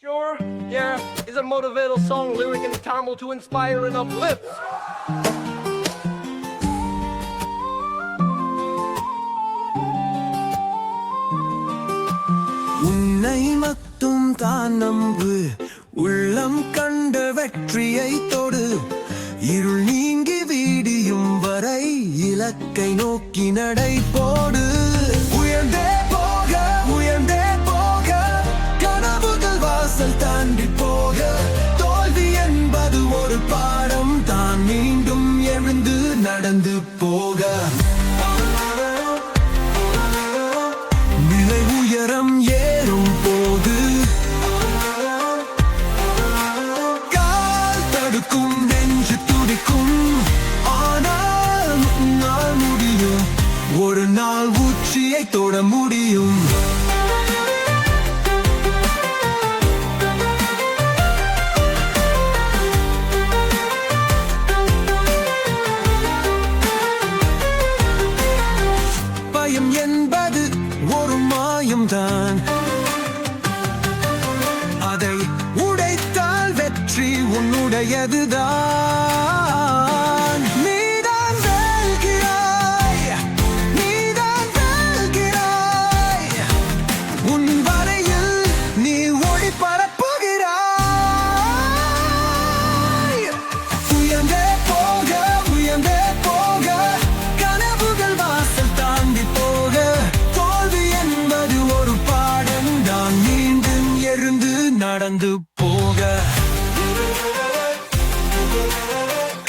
Sure, yeah, it's a motivational song, lyric in Tamil to inspire and uplift. உன்னை மட்டும் தான் நம்பு, உள்ளம் கண்ட வெற்றியை தொடு, இருள் நீங்கி வீடியும் வரை இலக்கை நோக்கி நடை போடு. உயர்ந்தே போக, உயர்ந்தே போக, கனவுகள் வாசல் தாண்டி போக, தோல்வி என்பது ஒரு பாடம் தான், மீண்டும் எழுந்து நடந்து போக. நிலை உயரம் ஏறும் போது கால் தடுக்கும், நெஞ்சு துடிக்கும், ஆனால் நாள் முடியும், ஒரு நாள் உச்சியை தொட முடியும். பயம் என்பது ஒரு மாயம்தான், அதை உடைத்தால் வெற்றி உன்னுடையதுதான். நீதான் வெல்கிறாய், நீதான் வெல்கிறாய், உன் வரையில் நீ ஒளி பரப்புகிறாய். உயர்ந்தே போக, உயர்ந்தே போக, கனவுகள் வாசல் தாண்டி போக, தோல்வி என்பது ஒரு பாடம் தான், மீண்டும் எழுந்து நடந்து போக.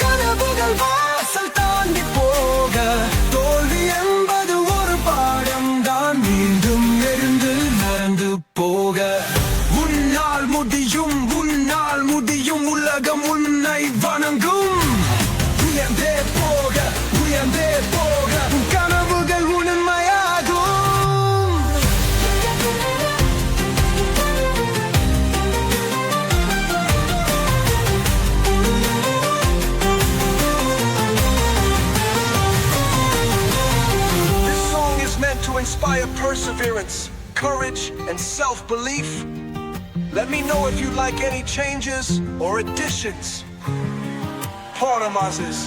கனவுகள் வாசல் தாண்டி போக, தோல்வி என்பது ஒரு பாடம் தான், மீண்டும் எழுந்து நடந்து போக. உன்னால் முடியும், உன்னால் முடியும், உலகம் உன்னை வணங்கும். உயர்ந்தே போக, உயர்ந்தே போக, உன் கனவுகள் உண்மையாகும். This song is meant to inspire perseverance, courage, and self-belief. Let me know if you like any changes or additions. Pardon, Moses.